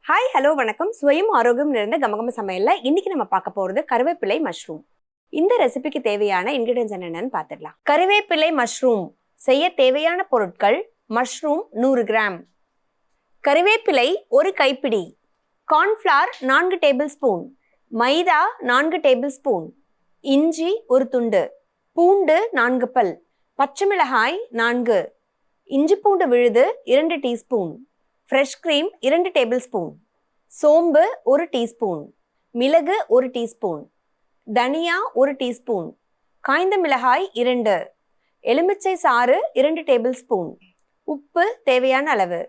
Hi hello வணக்கம். சுவையும் ஆரோக்கியம் நிறைந்த கமகம சமையல்ல இன்னைக்கு நம்ம பார்க்க போறது கருவேப்பிலை மஷ்ரூம். இந்த ரெசிபிக்கு தேவையான இன்கிரிடியன்ஸ் என்னென்னு பார்த்துடலாம். கருவேப்பிலை மஷ்ரூம் செய்ய தேவையான பொருட்கள்: மஷ்ரூம் 100 கிராம், கருவேப்பிலை 1 கைப்பிடி, கார்ன்ஃப்ளவர் 4 டேபிள் ஸ்பூன், மைதா 4 டேபிள் ஸ்பூன், இஞ்சி 1 துண்டு, பூண்டு 4 பல், பச்சை மிளகாய் 4, இஞ்சி பூண்டு விழுது 2 teaspoon, fresh cream 2 table spoon, சோம்பு 1 டீஸ்பூன், மிளகு 1 டீஸ்பூன், தனியா 1 டீஸ்பூன், காய்ந்த மிளகாய் 2, எலுமிச்சை சாறு 2 டேபிள் ஸ்பூன், உப்பு தேவையான அளவு,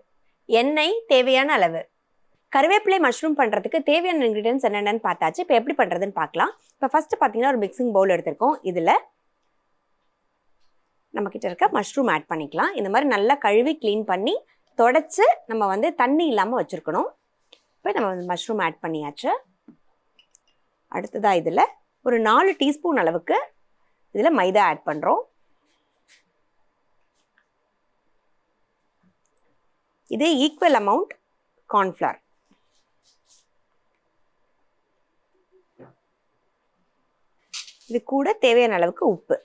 எண்ணெய் தேவையான அளவு. கருவேப்பிலை மஷ்ரூம் பண்ணுறதுக்கு தேவையான இன்க்ரீடியன்ஸ் என்னென்னு பார்த்தாச்சு. இப்போ எப்படி பண்ணுறதுன்னு பார்க்கலாம். இப்போ ஃபஸ்ட்டு பார்த்தீங்கன்னா ஒரு மிக்சிங் பவுல் எடுத்திருக்கோம். இதில் நம்மக்கிட்ட இருக்க மஷ்ரூம் ஆட் பண்ணிக்கலாம். இந்த மாதிரி நல்லா கழுவி க்ளீன் பண்ணி தொடச்சு நம்ம தண்ணி இல்லாமல் வச்சுருக்கணும். இப்போ நம்ம மஷ்ரூம் ஆட் பண்ணியாச்சு. அடுத்ததாக இதில் ஒரு 4 டீஸ்பூன் அளவுக்கு இதில் மைதா ஆட் பண்ணுறோம். இது ஈக்குவல் அமௌண்ட் கார்ன்ஃப்ளவர். இது கூட தேவையான அளவுக்கு உப்பு.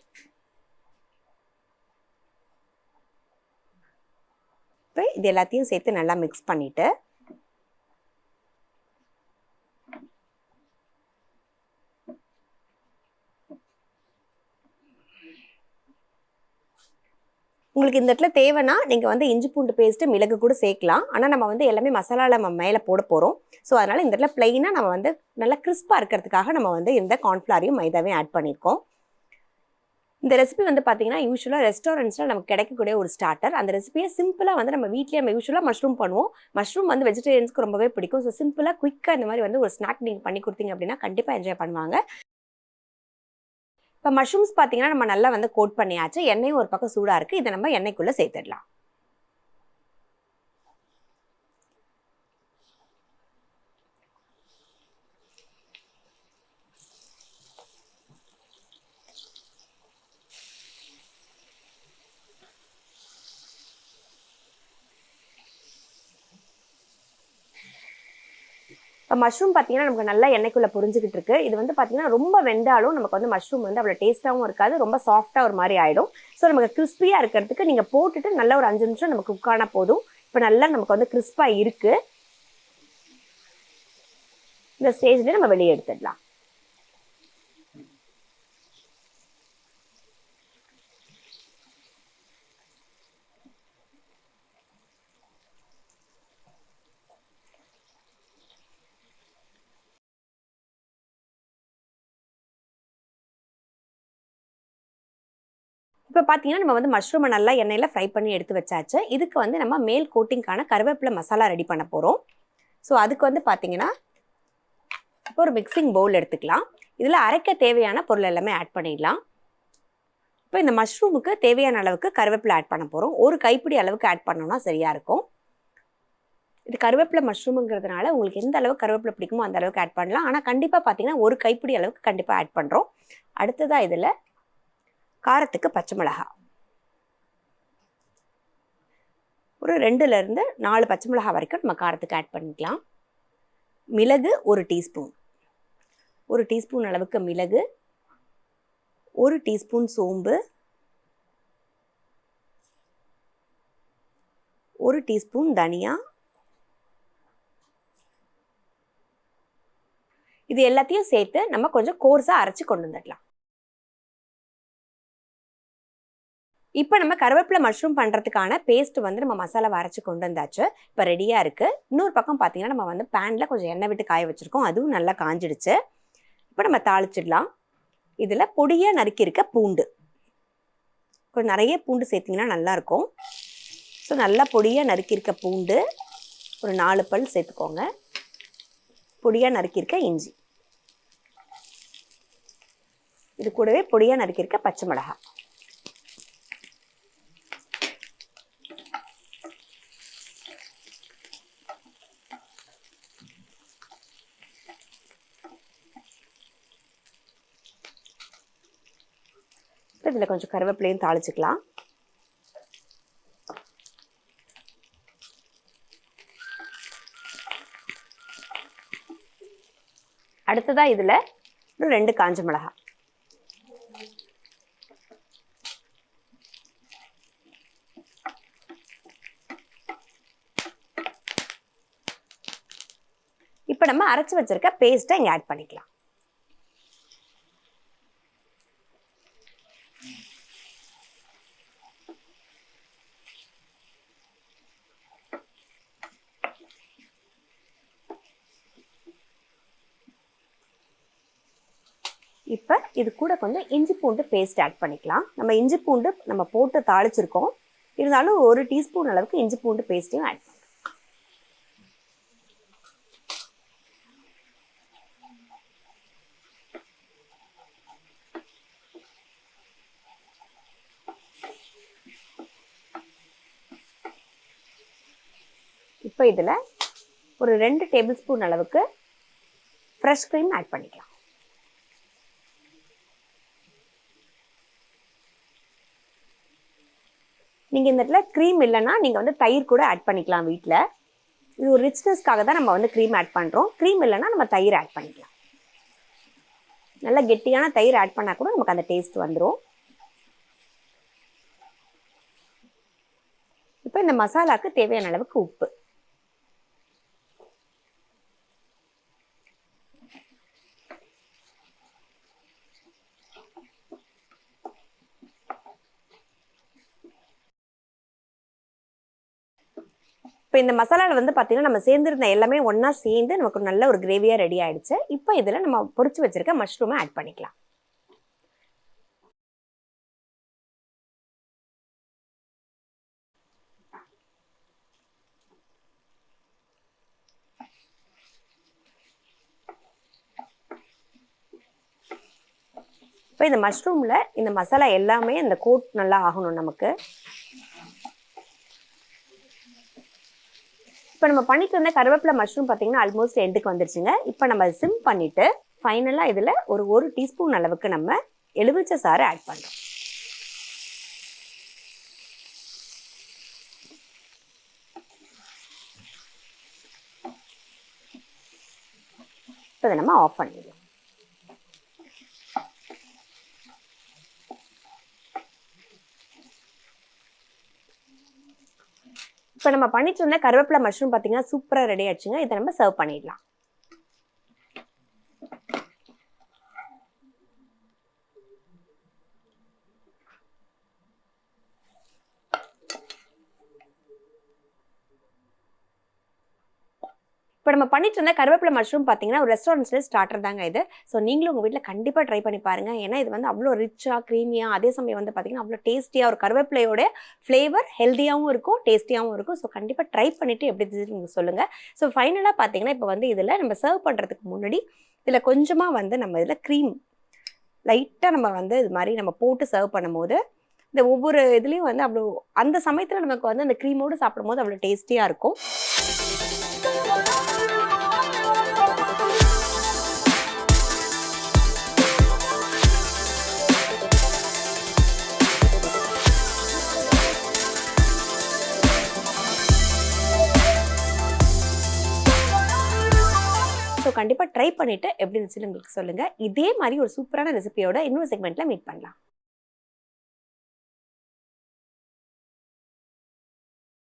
இப்போ இது எல்லாத்தையும் சேர்த்து நல்லா மிக்ஸ் பண்ணிவிட்டு உங்களுக்கு இந்த இடத்துல தேவைன்னா நீங்கள் இஞ்சி பூண்டு பேஸ்ட்டு மிளகு கூட சேர்க்கலாம். ஆனால் நம்ம எல்லாமே மசாலாவில் நம்ம மேலே போட போகிறோம். ஸோ அதனால் இந்த இடத்துல ப்ளைனாக நம்ம நல்லா கிறிஸ்பாக இருக்கிறதுக்காக நம்ம இந்த கார்ன்ஃப்ளவரையும் மைதாவையும் ஆட் பண்ணியிருக்கோம். இந்த ரெசிபி பார்த்தீங்கன்னா யூஸ்வலாக ரெஸ்டாரண்ட்ஸில் நமக்கு கிடைக்கக்கூடிய ஒரு ஸ்டார்டர். அந்த ரெசிபியை சிம்பிளாக நம்ம வீட்லேயே நம்ம யூஸ்வலாக மஷ்ரூம் பண்ணுவோம். மஷ்ரூம் வெஜிடேரியன்ஸ்க்கு ரொம்பவே பிடிக்கும். ஸோ சிம்பிளாக குயிக்காக இந்த மாதிரி ஒரு ஸ்நாக் நீங்கள் பண்ணி கொடுத்தீங்க அப்படின்னா கண்டிப்பாக என்ஜாய் பண்ணுவாங்க. இப்போ மஷ்ரூம்ஸ் பார்த்தீங்கன்னா நம்ம நல்லா கோட் பண்ணியாச்சு. எண்ணெயும் ஒரு பக்கம் சூடாக இருக்குது. இதை நம்ம எண்ணெய்க்குள்ளே சேர்த்துடலாம். இப்போ மஷ்ரூம் பார்த்தீங்கன்னா நமக்கு நல்லா எண்ணெய்க்குள்ளே புரிஞ்சுக்கிட்டு இருக்கு. இது பார்த்தீங்கன்னா ரொம்ப வெந்தாலும் நமக்கு மஷ்ரூம் அவ்வளோ டேஸ்ட்டாகவும் இருக்காது, ரொம்ப சாஃப்டாக ஒரு மாதிரி ஆகிடும். ஸோ நமக்கு கிறிஸ்பியாக இருக்கிறதுக்கு நீங்கள் போட்டுட்டு நல்லா ஒரு 5 நிமிஷம் நமக்கு குக் ஆனால் போதும். இப்போ நல்லா நமக்கு கிறிஸ்பாக இருக்குது. இந்த ஸ்டேஜ்லேயே நம்ம வெளியே எடுத்துடலாம். இப்போ பார்த்தீங்கன்னா நம்ம மஷ்ரூமை நல்லா எண்ணெயில் ஃப்ரை பண்ணி எடுத்து வச்சாச்சு. இதுக்கு நம்ம மேல் கோட்டிங்கான கருவேப்பிலை மசாலா ரெடி பண்ண போகிறோம். ஸோ அதுக்கு பார்த்தீங்கன்னா இப்போ ஒரு மிக்சிங் பவுல் எடுத்துக்கலாம். இதில் அரைக்க தேவையான பொருள் எல்லாமே ஆட் பண்ணிடலாம். இப்போ இந்த மஷ்ரூமுக்கு தேவையான அளவுக்கு கருவேப்பிலை ஆட் பண்ண போகிறோம். ஒரு கைப்பிடி அளவுக்கு ஆட் பண்ணோம்னா சரியாக இருக்கும். இது கருவேப்பிலை மஷ்ரூமுங்கிறதுனால உங்களுக்கு எந்த அளவுக்கு கருவேப்பிலை பிடிக்குமோ அந்த அளவுக்கு ஆட் பண்ணலாம். ஆனால் கண்டிப்பாக பார்த்தீங்கன்னா ஒரு கைப்பிடி அளவுக்கு கண்டிப்பாக ஆட் பண்ணுறோம். அடுத்ததாக இதில் காரத்துக்கு பச்சை மிளகாய் ஒரு 2லேருந்து 4 பச்சை மிளகாய் வரைக்கும் நம்ம காரத்துக்கு ஆட் பண்ணிக்கலாம். மிளகு 1 டீஸ்பூன், 1 டீஸ்பூன் அளவுக்கு மிளகு, 1 டீஸ்பூன் சோம்பு, 1 டீஸ்பூன் தனியா. இது எல்லாத்தையும் சேர்த்து நம்ம கொஞ்சம் கோர்ஸாக அரைச்சி கொண்டு வந்துடலாம். இப்போ நம்ம கருவேப்பிலை மஷ்ரூம் பண்ணுறதுக்கான பேஸ்ட் நம்ம மசாலாவை அரைச்சி கொண்டு வந்தாச்சு. இப்போ ரெடியாக இருக்குது. இன்னொரு பக்கம் பார்த்தீங்கன்னா நம்ம பேனில் கொஞ்சம் எண்ணெய் விட்டு காய வச்சுருக்கோம். அதுவும் நல்லா காஞ்சிடுச்சு. இப்போ நம்ம தாளிச்சிடலாம். இதில் பொடியாக நறுக்கியிருக்க பூண்டு, கொஞ்சம் நிறைய பூண்டு சேர்த்திங்கன்னா நல்லாயிருக்கும். ஸோ நல்லா பொடியாக நறுக்கியிருக்க பூண்டு ஒரு 4 பல் சேர்த்துக்கோங்க. பொடியாக நறுக்கியிருக்க இஞ்சி, இது கூடவே பொடியாக நறுக்கியிருக்க பச்சை மிளகாய். இதில் கொஞ்சம் கருவேப்பிலையும் தாளிச்சுக்கலாம். அடுத்ததா இதுல ஒரு 2 காஞ்ச மிளகாய், இப்ப நம்ம அரைச்சு வச்சிருக்க பேஸ்ட்டை இங்க ஆட் பண்ணிக்கலாம். இப்போ இது கூட கொஞ்சம் இஞ்சி பூண்டு பேஸ்ட் ஆட் பண்ணிக்கலாம். நம்ம இஞ்சி பூண்டு நம்ம போட்டு தாளிச்சிருக்கோம், இருந்தாலும் 1 டீஸ்பூன் அளவுக்கு இஞ்சி பூண்டு பேஸ்ட்டையும் ஆட் பண்ணலாம். இப்போ இதில் ஒரு 2 டேபிள் ஸ்பூன் அளவுக்கு ஃப்ரெஷ் க்ரீம் ஆட் பண்ணிக்கலாம். நீங்கள் இந்த இடத்துல க்ரீம் இல்லைன்னா நீங்கள் வந்து தயிர் கூட ஆட் பண்ணிக்கலாம் வீட்டில். இது ஒரு ரிச்னஸ்க்காக தான் நம்ம வந்து க்ரீம் ஆட் பண்ணுறோம். க்ரீம் இல்லைன்னா நம்ம தயிர் ஆட் பண்ணிக்கலாம். நல்லா கெட்டியான தயிர் ஆட் பண்ணால் கூட நமக்கு அந்த டேஸ்ட் வந்துடும். இப்போ இந்த மசாலாவுக்கு தேவையான அளவுக்கு உப்பு, இப்போ இந்த மசாலாவில் வந்து பார்த்தீங்கன்னா நம்ம சேர்ந்துருந்த எல்லாமே ஒன்றா சேர்ந்து நமக்கு நல்ல ஒரு கிரேவியாக ரெடி ஆகிடுச்சு. இப்போ இதில் நம்ம பொரிச்சு வச்சுருக்க மஷ்ரூமை ஆட் பண்ணிக்கலாம். இப்போ இந்த மஷ்ரூமில் இந்த மசாலா எல்லாமே இந்த கோட் நல்லா ஆகணும் நமக்கு. இப்போ நம்ம பண்ணிட்டு இருந்த கருவேப்பிலை மஷ்ரூம் பார்த்தீங்கன்னா ஆல்மோஸ்ட் எண்டுக்கு வந்துருச்சுங்க. இப்போ நம்ம சிம் பண்ணிவிட்டு ஃபைனலாக இதில் ஒரு டீஸ்பூன் அளவுக்கு நம்ம எலுமிச்சை சாறு ஆட் பண்ணுறோம். இப்போ இதை நம்ம ஆஃப் பண்ணிடலாம். இப்போ நம்ம பண்ணிட்டு இருந்த கருவேப்பிலை மஷ்ரூம் பார்த்தீங்கன்னா சூப்பராக ரெடி ஆயிடுச்சுங்க. இதை நம்ம சர்வ் பண்ணிடலாம். இப்போ நம்ம பண்ணிட்டு இருந்த கருவேப்பிலை மஷ்ரூம் பார்த்தீங்கன்னா ஒரு ரெஸ்டாரண்ட்ஸில் ஸ்டார்டர் தாங்க இது. ஸோ நீங்களும் உங்கள் வீட்டில் கண்டிப்பாக ட்ரை பண்ணி பாருங்கள். ஏன்னா இது வந்து அவ்வளோ ரிச்சாக க்ரீமியாக, அதே சமயம் வந்து பார்த்தீங்கன்னா அவ்வளோ டேஸ்டியாக, ஒரு கருவேப்பிலையோட ஃப்ளேவர் ஹெல்த்தியாகவும் இருக்கும், டேஸ்டியாகவும் இருக்கும். ஸோ கண்டிப்பாக ட்ரை பண்ணிவிட்டு எப்படி இருந்துச்சு சொல்லுங்கள். ஸோ ஃபைனலாக பார்த்தீங்கன்னா இப்போ வந்து இதில் நம்ம சர்வ் பண்ணுறதுக்கு முன்னாடி இதில் கொஞ்சமாக வந்து நம்ம இதில் க்ரீம் லைட்டாக நம்ம வந்து இது மாதிரி நம்ம போட்டு சர்வ் பண்ணும்போது இந்த ஒவ்வொரு இதுலேயும் வந்து அவ்வளோ அந்த சமயத்தில் நமக்கு வந்து அந்த க்ரீமோடு சாப்பிடும்போது அவ்வளோ டேஸ்டியாக இருக்கும். ஸோ கண்டிப்பாக ட்ரை பண்ணிவிட்டு எப்படி இருந்துச்சுன்னு உங்களுக்கு சொல்லுங்கள். இதே மாதிரி ஒரு சூப்பரான ரெசிபியோட இன்னொரு செக்மெண்ட்டில் மீட் பண்ணலாம்.